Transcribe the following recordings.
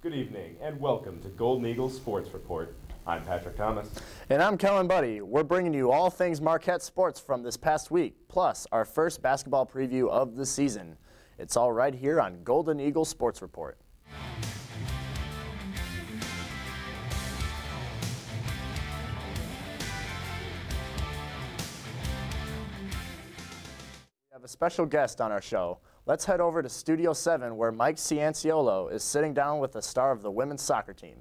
Good evening, and welcome to Golden Eagles Sports Report. I'm Patrick Thomas. And I'm Kellan Buddy. We're bringing you all things Marquette sports from this past week, plus our first basketball preview of the season. It's all right here on Golden Eagles Sports Report. We have a special guest on our show. Let's head over to Studio 7 where Mike Cianciolo is sitting down with the star of the women's soccer team.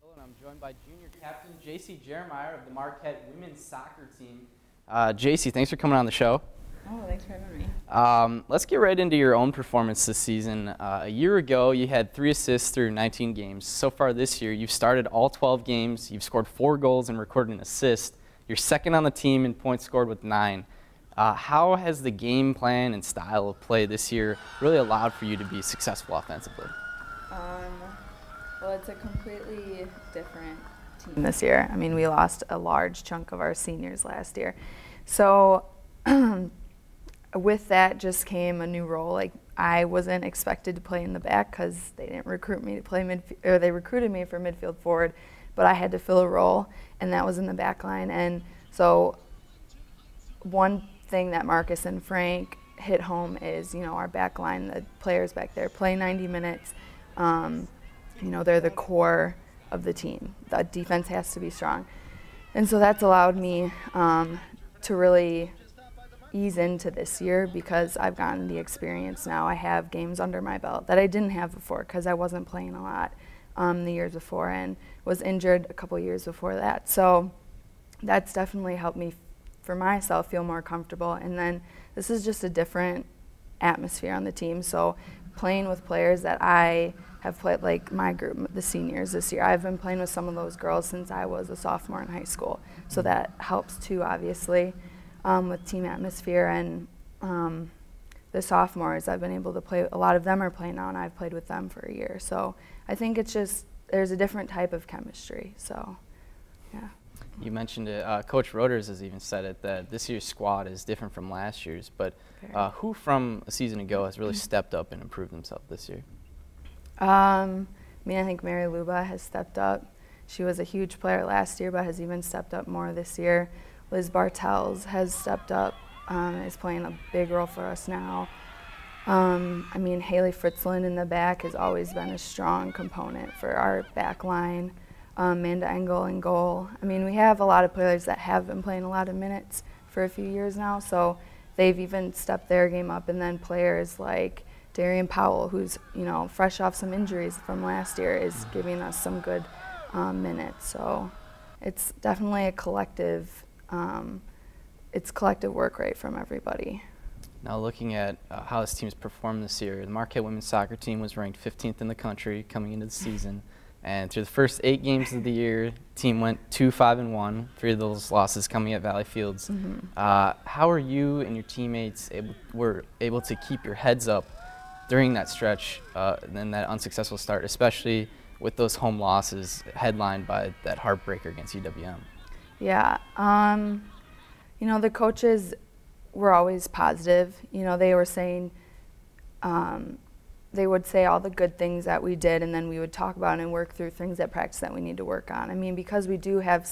Hello, and I'm joined by junior captain Jacie Jermier of the Marquette women's soccer team. Jacie, thanks for coming on the show. Oh, thanks for having me. Let's get right into your own performance this season. A year ago, you had 3 assists through 19 games. So far this year, you've started all 12 games. You've scored 4 goals and recorded an assist. You're second on the team in points scored with 9. How has the game plan and style of play this year really allowed for you to be successful offensively? Well, it's a completely different team this year. I mean, we lost a large chunk of our seniors last year. So with that just came a new role. Like, I wasn't expected to play in the back because they didn't recruit me to play or they recruited me for midfield forward, but I had to fill a role, and that was in the back line. And so one thing that Marcus and Frank hit home is, you know, our back line, the players back there play 90 minutes. You know, they're the core of the team. The defense has to be strong. And so that's allowed me to really ease into this year because I've gotten the experience now. I have games under my belt that I didn't have before because I wasn't playing a lot the years before and was injured a couple years before that. So that's definitely helped me for myself feel more comfortable. And then this is just a different atmosphere on the team. So playing with players that I have played, like my group, the seniors this year, I've been playing with some of those girls since I was a sophomore in high school. So that helps too, obviously, with team atmosphere. And the sophomores, I've been able to play, a lot of them are playing now, and I've played with them for a year. So I think it's just, there's a different type of chemistry, so yeah. You mentioned it. Coach Roders has even said it, that this year's squad is different from last year's. But who from a season ago has really stepped up and improved themselves this year? I mean, I think Mary Luba has stepped up. She was a huge player last year, but has even stepped up more this year. Liz Bartels has stepped up, is playing a big role for us now. I mean, Haley Fritzlin in the back has always been a strong component for our back line. Amanda Engel in goal. I mean, we have a lot of players that have been playing a lot of minutes for a few years now, so they've even stepped their game up. And then players like Darian Powell, who's, you know, fresh off some injuries from last year, is giving us some good minutes. So it's definitely a collective, it's collective work rate from everybody. Now looking at how this team has performed this year, the Marquette women's soccer team was ranked 15th in the country coming into the season. And through the first 8 games of the year, the team went 2-5-1, 3 of those losses coming at Valley Fields. How are you and your teammates able to keep your heads up during that stretch and that unsuccessful start, especially with those home losses headlined by that heartbreaker against UWM? Yeah, you know, the coaches were always positive. You know, they were saying, they would say all the good things that we did, and then we would talk about and work through things at practice that we need to work on. I mean, because we do have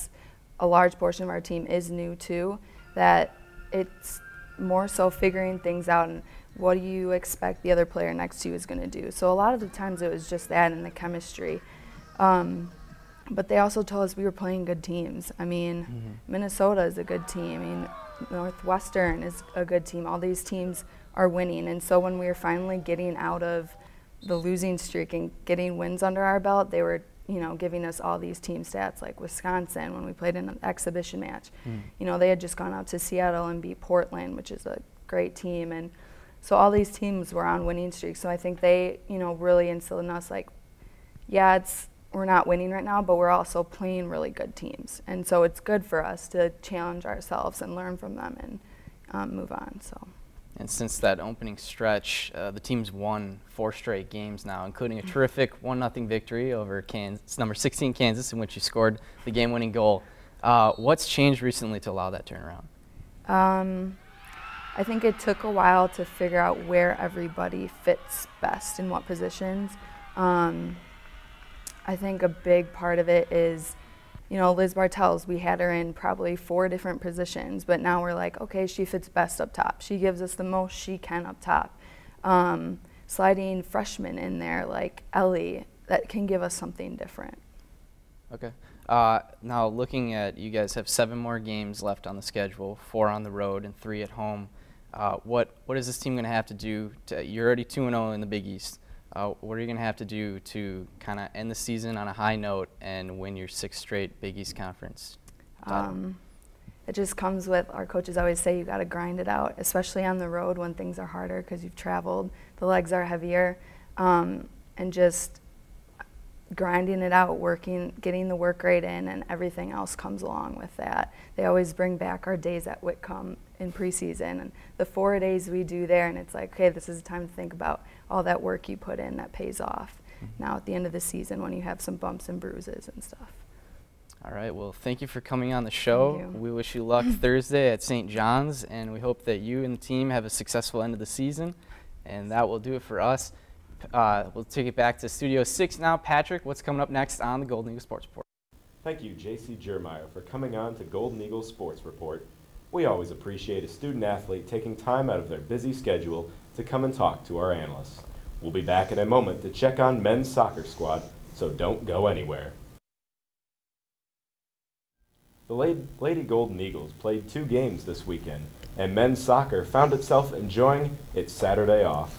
a large portion of our team is new too, that it's more so figuring things out and what do you expect the other player next to you is going to do. So a lot of the times it was just that and the chemistry. But they also told us we were playing good teams. I mean, Minnesota is a good team. I mean, Northwestern is a good team. All these teams are winning. And so when we were finally getting out of the losing streak and getting wins under our belt, they were, you know, giving us all these team stats, like Wisconsin when we played in an exhibition match. You know, they had just gone out to Seattle and beat Portland, which is a great team. And so all these teams were on winning streaks. So I think they, you know, really instilled in us, like, yeah, we're not winning right now, but we're also playing really good teams. And so it's good for us to challenge ourselves and learn from them and move on. So. And since that opening stretch, the team's won 4 straight games now, including a terrific 1-0 victory over number 16 Kansas, in which you scored the game-winning goal. What's changed recently to allow that turnaround? I think it took a while to figure out where everybody fits best in what positions. I think a big part of it is, Liz Bartels, we had her in probably 4 different positions, but now we're like, okay, she fits best up top. She gives us the most she can up top. Sliding freshmen in there like Ellie, that can give us something different. Okay. Now looking at, you guys have 7 more games left on the schedule, 4 on the road and 3 at home. What is this team going to have to do? You're already 2-0 in the Big East. What are you going to have to do to kind of end the season on a high note and win your 6th straight Big East Conference title? It just comes with, our coaches always say, you got to grind it out, especially on the road when things are harder because you've traveled, the legs are heavier, and just grinding it out, getting the work rate in, and everything else comes along with that. They always bring back our days at Whitcomb in preseason, and the 4 days we do there, and it's like, okay, this is the time to think about all that work you put in that pays off now at the end of the season when you have some bumps and bruises and stuff. All right, well, thank you for coming on the show. We wish you luck Thursday at St. John's, and we hope that you and the team have a successful end of the season. And that will do it for us. We'll take it back to Studio 6 now. Patrick, what's coming up next on the Golden Eagle Sports Report? Thank you, Jacie Jermier, for coming on to Golden Eagle Sports Report. We always appreciate a student-athlete taking time out of their busy schedule to come and talk to our analysts. We'll be back in a moment to check on men's soccer squad, so don't go anywhere. The Lady Golden Eagles played 2 games this weekend, and men's soccer found itself enjoying its Saturday off.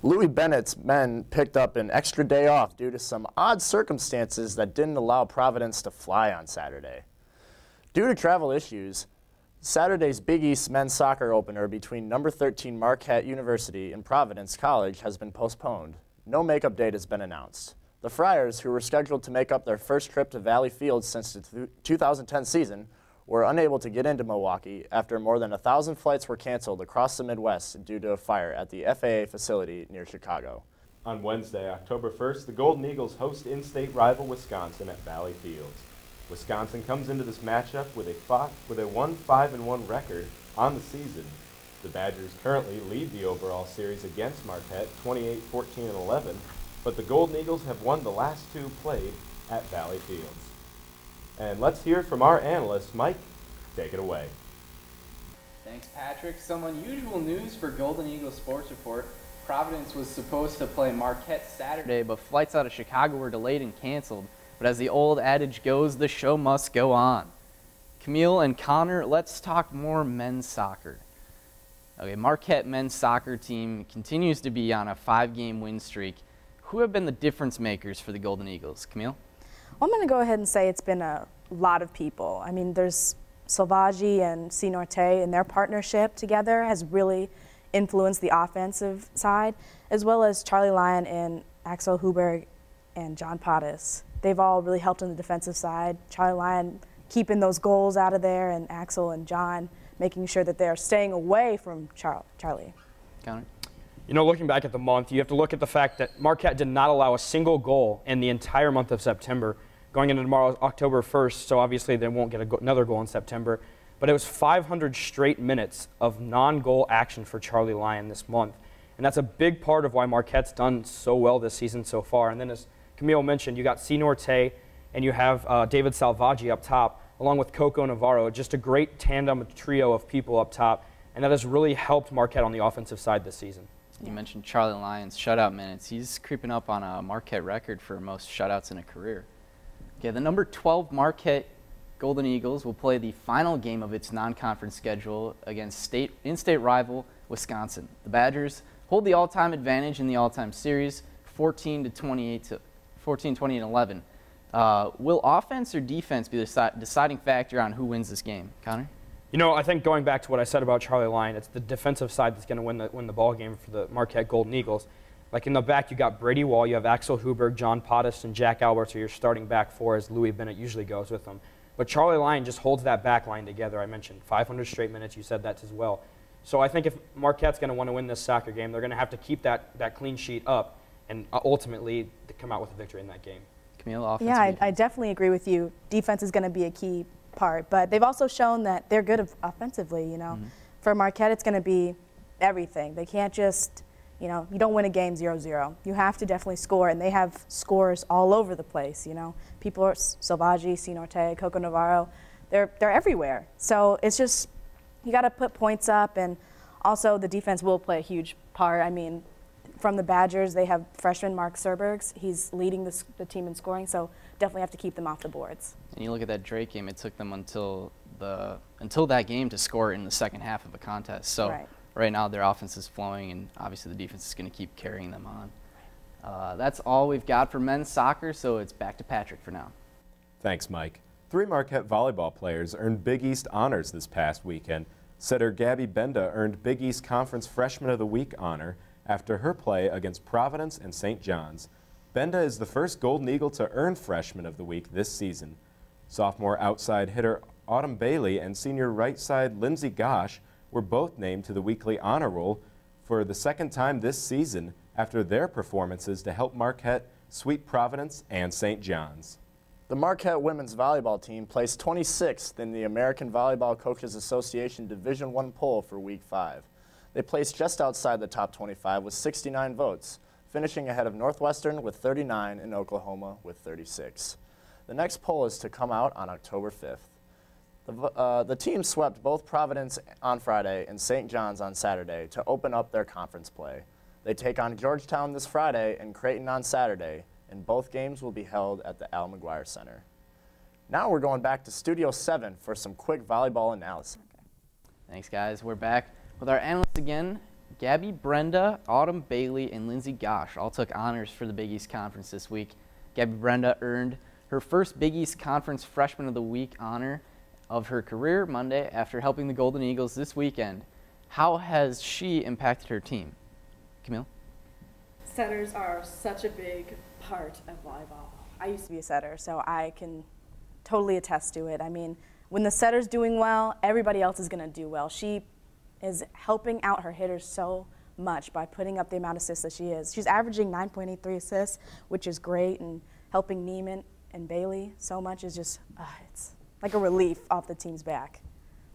Louis Bennett's men picked up an extra day off due to some odd circumstances that didn't allow Providence to fly on Saturday. Due to travel issues, Saturday's Big East men's soccer opener between number 13 Marquette University and Providence College has been postponed. No makeup date has been announced. The Friars, who were scheduled to make up their first trip to Valley Field since the 2010 season, were unable to get into Milwaukee after more than 1,000 flights were canceled across the Midwest due to a fire at the FAA facility near Chicago. On Wednesday, October 1st, the Golden Eagles host in-state rival Wisconsin at Valley Fields. Wisconsin comes into this matchup with a 1-5-1 record on the season. The Badgers currently lead the overall series against Marquette 28-14-11, but the Golden Eagles have won the last 2 played at Valley Fields. And let's hear from our analyst, Mike. Take it away. Thanks, Patrick. Some unusual news for Golden Eagle Sports Report. Providence was supposed to play Marquette Saturday, but flights out of Chicago were delayed and canceled. But as the old adage goes, the show must go on. Camille and Connor, let's talk more men's soccer. Okay, Marquette men's soccer team continues to be on a 5-game win streak. Who have been the difference makers for the Golden Eagles? Camille? Well, I'm going to go ahead and say it's been a lot of people. I mean, there's Salvaggi and C. Norte, and their partnership together has really influenced the offensive side, as well as Charlie Lyon and Axel Huberg and John Pottis. They've all really helped on the defensive side. Charlie Lyon keeping those goals out of there, and Axel and John making sure that they're staying away from Charlie. Connor? You know, looking back at the month, you have to look at the fact that Marquette did not allow a single goal in the entire month of September. Going into tomorrow, October 1st, so obviously they won't get another goal in September. But it was 500 straight minutes of non-goal action for Charlie Lyon this month. And that's a big part of why Marquette's done so well this season so far. And then as Camille mentioned, you got C. Norte and you have David Salvaggi up top, along with Coco Navarro, just a great tandem trio of people up top. And that has really helped Marquette on the offensive side this season. You mentioned Charlie Lyon's shutout minutes. He's creeping up on a Marquette record for most shutouts in a career. Okay, the number 12 Marquette Golden Eagles will play the final game of its non-conference schedule against in-state rival Wisconsin. The Badgers hold the all-time advantage in the all-time series, 14-20-11. Will offense or defense be the deciding factor on who wins this game? Connor? You know, I think going back to what I said about Charlie Lyon, it's the defensive side that's going to win the ball game for the Marquette Golden Eagles. Like in the back, you got Brady Wall, you have Axel Huberg, John Pottis, and Jack Alberts are your starting back 4, as Louis Bennett usually goes with them. But Charlie Lyon just holds that back line together. I mentioned 500 straight minutes. You said that as well. So I think if Marquette's going to want to win this soccer game, they're going to have to keep that clean sheet up and ultimately to come out with a victory in that game. Camille, offense? Yeah, I definitely agree with you. Defense is going to be a key part, but they've also shown that they're good offensively. You know, for Marquette, it's going to be everything. They can't just You know, you don't win a game 0-0. You have to definitely score, and they have scores all over the place, you know. People are Salvaji, Cinorte, Coco Navarro, they're everywhere. So it's just, you got to put points up, and also the defense will play a huge part. I mean, from the Badgers, they have freshman Mark Serbergs. He's leading the team in scoring, so definitely have to keep them off the boards. And you look at that Drake game, it took them until that game to score in the second half of a contest. So right now their offense is flowing, and obviously the defense is going to keep carrying them on. That's all we've got for men's soccer, so it's back to Patrick for now. Thanks, Mike. 3 Marquette volleyball players earned Big East honors this past weekend. Setter Gabby Benda earned Big East Conference Freshman of the Week honor after her play against Providence and St. John's. Benda is the first Golden Eagle to earn Freshman of the Week this season. Sophomore outside hitter Autumn Bailey and senior right side Lindsey Gosch were both named to the weekly honor roll for the second time this season after their performances to help Marquette sweep Providence and St. John's. The Marquette women's volleyball team placed 26th in the American Volleyball Coaches Association Division I poll for Week 5. They placed just outside the top 25 with 69 votes, finishing ahead of Northwestern with 39 and Oklahoma with 36. The next poll is to come out on October 5th. The team swept both Providence on Friday and St. John's on Saturday to open up their conference play. They take on Georgetown this Friday and Creighton on Saturday, and both games will be held at the Al McGuire Center. Now we're going back to Studio 7 for some quick volleyball analysis. Thanks, guys. We're back with our analysts again. Gabby Brenda, Autumn Bailey, and Lindsey Gosch all took honors for the Big East Conference this week. Gabby Brenda earned her first Big East Conference Freshman of the Week honor of her career Monday after helping the Golden Eagles this weekend. How has she impacted her team? Camille? Setters are such a big part of volleyball. I used to be a setter, so I can totally attest to it. I mean, when the setter's doing well, everybody else is going to do well. She is helping out her hitters so much by putting up the amount of assists that she is. She's averaging 9.83 assists, which is great, and helping Neiman and Bailey so much is just, it's like a relief off the team's back.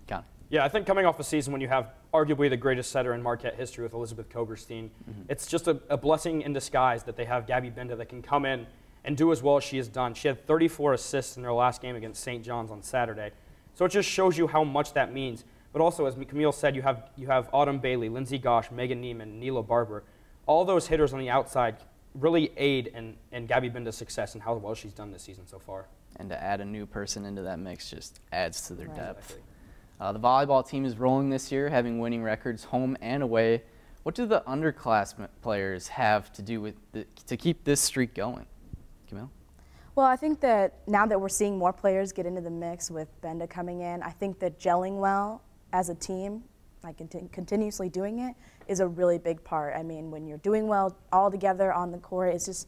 Connor? Yeah, I think coming off a season when you have arguably the greatest setter in Marquette history with Elizabeth Kogerstein, it's just a blessing in disguise that they have Gabby Benda that can come in and do as well as she has done. She had 34 assists in their last game against St. John's on Saturday. So it just shows you how much that means. But also, as Camille said, you have Autumn Bailey, Lindsey Gosch, Megan Neiman, Neela Barber. All those hitters on the outside really aid in Gabby Benda's success and how well she's done this season so far. And to add a new person into that mix just adds to their depth. The volleyball team is rolling this year, having winning records home and away. What do the underclassmen players have to do with to keep this streak going? Camille? Well, I think that now that we're seeing more players get into the mix with Benda coming in, I think that gelling well as a team, like continuously doing it, is a really big part. I mean, when you're doing well all together on the court, it's just,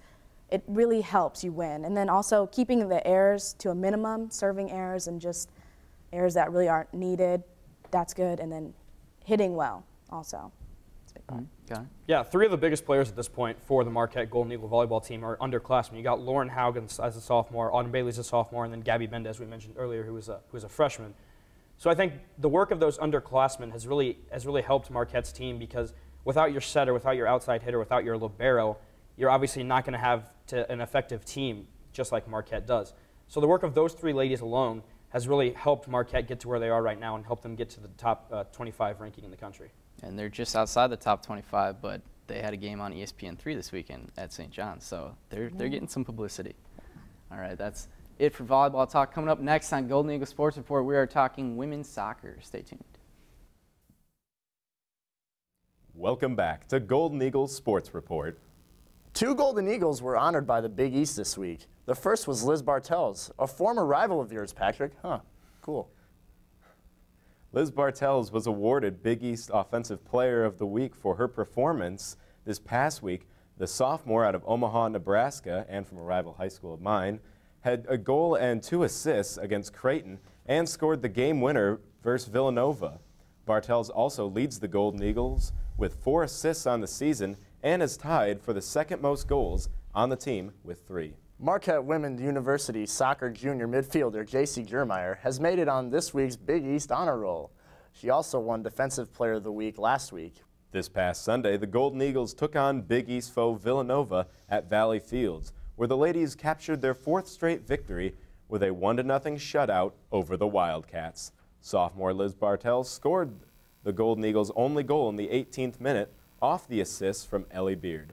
it really helps you win. And then also keeping the errors to a minimum, serving errors and just errors that really aren't needed, that's good. And then hitting well also. It's a big part. Yeah, 3 of the biggest players at this point for the Marquette Golden Eagle volleyball team are underclassmen. You got Lauren Haugen as a sophomore, Autumn Bailey's a sophomore, and then Gabby Benda, as we mentioned earlier, who was a freshman. So I think the work of those underclassmen has really helped Marquette's team, because without your setter, without your outside hitter, without your libero, you're obviously not going to have an effective team just like Marquette does. So the work of those 3 ladies alone has really helped Marquette get to where they are right now and helped them get to the top 25 ranking in the country. And they're just outside the top 25, but they had a game on ESPN3 this weekend at St. John's, so they're getting some publicity. All right, that's it for volleyball talk. Coming up next on Golden Eagle Sports Report, we are talking women's soccer. Stay tuned. Welcome back to Golden Eagles Sports Report. 2 Golden Eagles were honored by the Big East this week. The first was Liz Bartels, a former rival of yours, Patrick. Huh, cool. Liz Bartels was awarded Big East Offensive Player of the Week for her performance this past week. The sophomore out of Omaha, Nebraska, and from a rival high school of mine, had a goal and 2 assists against Creighton and scored the game winner versus Villanova. Bartels also leads the Golden Eagles with 4 assists on the season and is tied for the second most goals on the team with 3. Marquette Women's University soccer junior midfielder Jacie Jermier has made it on this week's Big East Honor Roll. She also won Defensive Player of the Week last week. This past Sunday, the Golden Eagles took on Big East foe Villanova at Valley Fields, where the ladies captured their 4th straight victory with a 1-0 shutout over the Wildcats. Sophomore Liz Bartell scored the Golden Eagles' only goal in the 18th minute off the assist from Ellie Beard.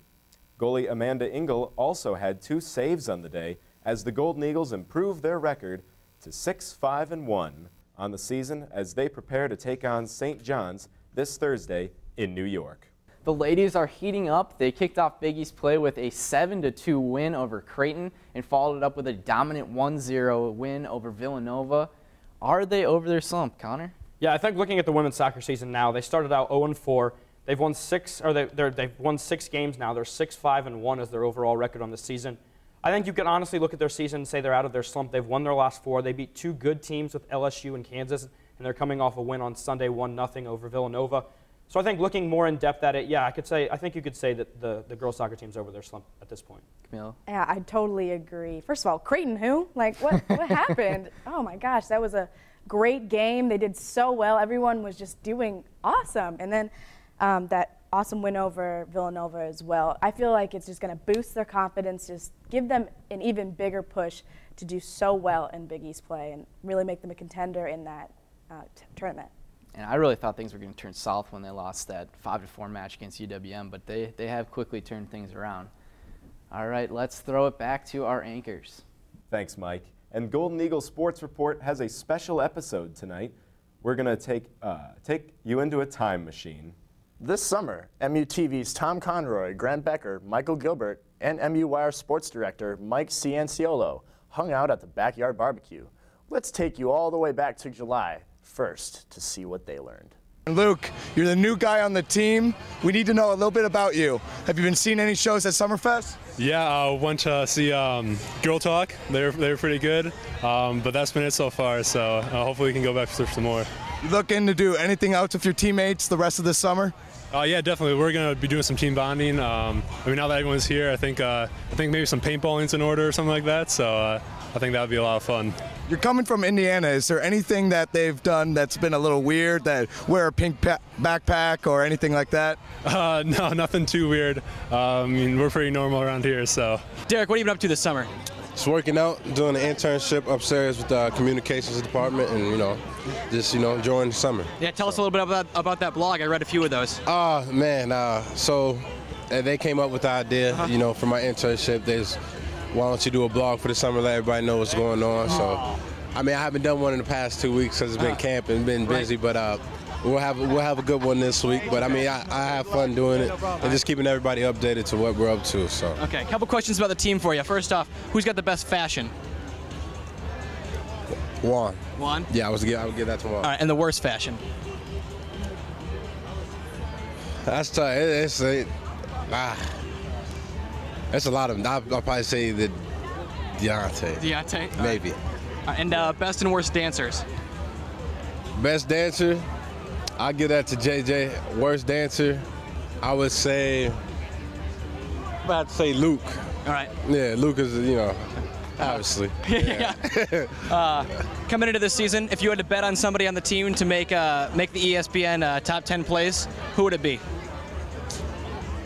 Goalie Amanda Engel also had 2 saves on the day as the Golden Eagles improved their record to 6-5-1 on the season as they prepare to take on St. John's this Thursday in New York. The ladies are heating up. They kicked off Big East play with a 7-2 win over Creighton and followed it up with a dominant 1-0 win over Villanova. Are they over their slump, Connor? Yeah, I think looking at the women's soccer season now, they started out 0-4. They've won 6 games now. They're 6-5-1 as their overall record on the season. I think you can honestly look at their season and say they're out of their slump. They've won their last 4. They beat 2 good teams with LSU and Kansas, and they're coming off a win on Sunday 1-0 over Villanova. So I think looking more in depth at it, yeah, I think you could say that the girls soccer team's over their slump at this point. Camille? Yeah, I totally agree. First of all, Creighton who? Like, what happened? Oh my gosh, that was a great game. They did so well. Everyone was just doing awesome. And then that awesome win over Villanova as well. I feel like it's just going to boost their confidence, just give them an even bigger push to do so well in Big East play and really make them a contender in that tournament. And I really thought things were going to turn south when they lost that 5-4 match against UWM, but they have quickly turned things around. All right, let's throw it back to our anchors. Thanks, Mike. And Golden Eagle Sports Report has a special episode tonight. We're going to take you into a time machine. This summer, MUTV's Tom Conroy, Grant Becker, Michael Gilbert, and MUWire Sports Director Mike Cianciolo hung out at the Backyard Barbecue. Let's take you all the way back to July 1st to see what they learned. Luke, you're the new guy on the team. We need to know a little bit about you. Have you been seeing any shows at Summerfest? Yeah, I went to see Girl Talk. They're pretty good, but that's been it so far, so hopefully we can go back for some more. You looking to do anything else with your teammates the rest of the summer? Yeah, definitely. We're going to be doing some team bonding. I mean, now that everyone's here, I think maybe some paintballing's in order or something like that, so I think that would be a lot of fun. You're coming from Indiana. Is there anything that they've done that's been a little weird, that wear a pink backpack or anything like that? No, nothing too weird. I mean, we're pretty normal around here, so. Derrick, what have you been up to this summer? Just working out, doing an internship upstairs with the communications department, and just enjoying the summer. Yeah, tell us a little bit about that blog. I read a few of those. So they came up with the idea, for my internship. Why don't you do a blog for the summer, let everybody know what's going on. So, I mean, I haven't done one in the past 2 weeks because it's been camp and been busy, but we'll have a good one this week. But I mean, I have fun doing it and just keeping everybody updated to what we're up to. So. Okay, a couple questions about the team for you. First off, who's got the best fashion? Juan. Juan? Yeah, I would give that to Juan. All right, and the worst fashion? That's tough. It's a lot of them. I'll probably say the Deonte. Deonte? Maybe. And best and worst dancers? Best dancer, I'll give that to JJ. Worst dancer, I would say, I'd say Luke. All right. Yeah, Luke is, obviously. Yeah. Coming into this season, if you had to bet on somebody on the team to make the ESPN top 10 plays, who would it be?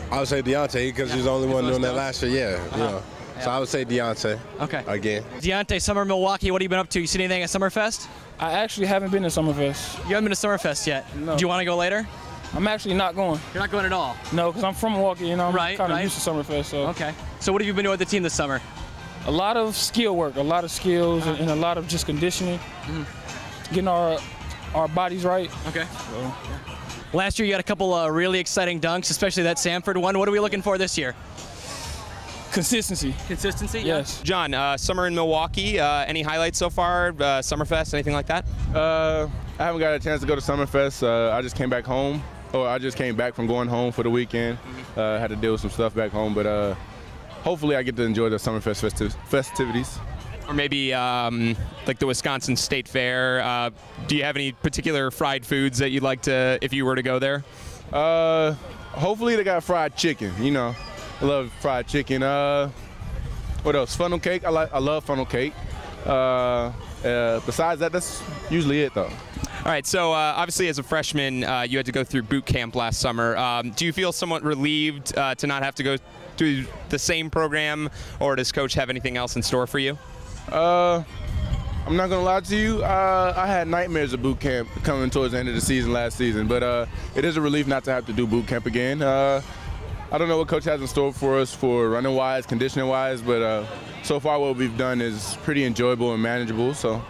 I would say Deonte because he's the only one doing that last year. Yeah, So I would say Deonte. Okay. Again. Deonte, Summer Milwaukee. What have you been up to? You seen anything at Summerfest? I actually haven't been to Summerfest. You haven't been to Summerfest yet. No. Do you want to go later? I'm actually not going. You're not going at all? No, because I'm from Milwaukee. I'm kind of used to Summerfest. So. Okay. So what have you been doing with the team this summer? A lot of skill work, a lot of skills, and a lot of just conditioning, getting our bodies right. Okay. So. Last year you had a couple really exciting dunks, especially that Samford one. What are we looking for this year? Consistency. Consistency? Yes. John, summer in Milwaukee, any highlights so far? Summerfest, anything like that? I haven't got a chance to go to Summerfest. I just came back home. I just came back from going home for the weekend. Had to deal with some stuff back home, but hopefully I get to enjoy the Summerfest festivities. Or maybe like the Wisconsin State Fair. Do you have any particular fried foods that you'd like to, if you were to go there? Hopefully they got fried chicken. I love fried chicken. What else? Funnel cake. I love funnel cake. Besides that, that's usually it though. All All right, so obviously as a freshman, you had to go through boot camp last summer. Do you feel somewhat relieved to not have to go through the same program, or does Coach have anything else in store for you? I'm not going to lie to you. I had nightmares of boot camp coming towards the end of the season last season, but it is a relief not to have to do boot camp again. I don't know what Coach has in store for us for running-wise, conditioning-wise, but so far what we've done is pretty enjoyable and manageable. So,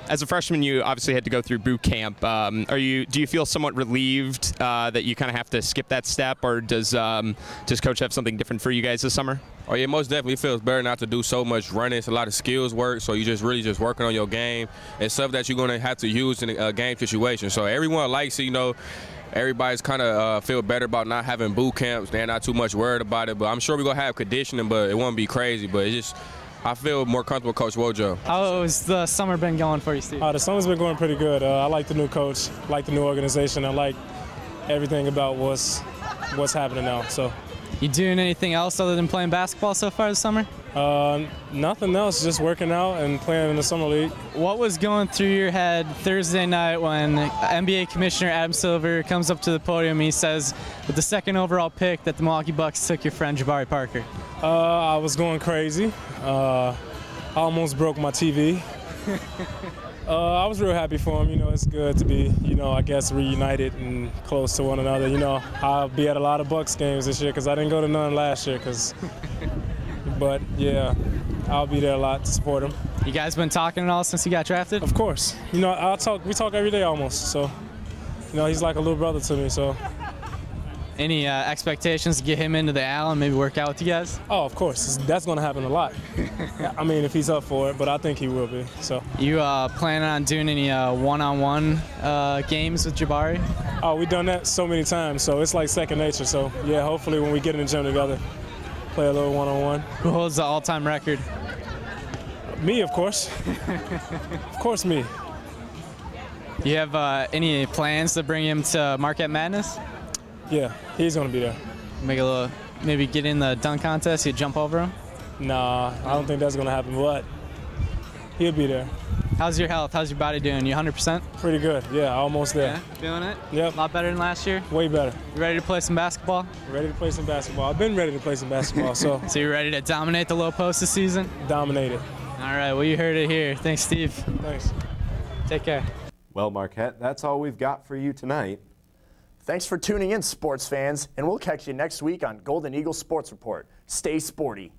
as a freshman, you obviously had to go through boot camp. Do you feel somewhat relieved that you kind of have to skip that step, or does Coach have something different for you guys this summer? Oh yeah, most definitely feels better not to do so much running. It's a lot of skills work, so you just really just working on your game and stuff that you're going to have to use in a game situation. So everyone likes it, you know. Everybody's kind of feel better about not having boot camps. They're not too much worried about it, but I'm sure we're going to have conditioning, but it won't be crazy. But it's just, I feel more comfortable with Coach Wojo. How has the summer been going for you, Steve? The summer's been going pretty good. I like the new coach, like the new organization. I like everything about what's happening now. So, you doing anything else other than playing basketball so far this summer? Nothing else, just working out and playing in the summer league. What was going through your head Thursday night when NBA Commissioner Adam Silver comes up to the podium and he says, with the second overall pick, that the Milwaukee Bucks took your friend Jabari Parker? I was going crazy. I almost broke my TV. I was real happy for him. You know, it's good to be, I guess, reunited and close to one another. I'll be at a lot of Bucks games this year because I didn't go to none last year. But, yeah, I'll be there a lot to support him. You guys been talking at all since he got drafted? Of course. We talk every day almost. So, he's like a little brother to me. So, any expectations to get him into the Al and maybe work out with you guys? Oh, of course. That's going to happen a lot. I mean, if he's up for it, but I think he will be. So, you planning on doing any one-on-one games with Jabari? Oh, we've done that so many times, so it's like second nature. So, yeah, hopefully when we get in the gym together, play a little one-on-one. Who holds the all-time record? Me, of course. Of course, me. Do you have any plans to bring him to Marquette Madness? Yeah, he's going to be there. Make a little, maybe get in the dunk contest, you jump over him? Nah, I don't think that's going to happen, but he'll be there. How's your health? How's your body doing? You 100%? Pretty good, yeah, almost there. Yeah, feeling it? Yep. A lot better than last year? Way better. You ready to play some basketball? Ready to play some basketball. I've been ready to play some basketball, so. So you're ready to dominate the low post this season? Dominate it. All right, well, you heard it here. Thanks, Steve. Thanks. Take care. Well, Marquette, that's all we've got for you tonight. Thanks for tuning in, sports fans, and we'll catch you next week on Golden Eagle Sports Report. Stay sporty.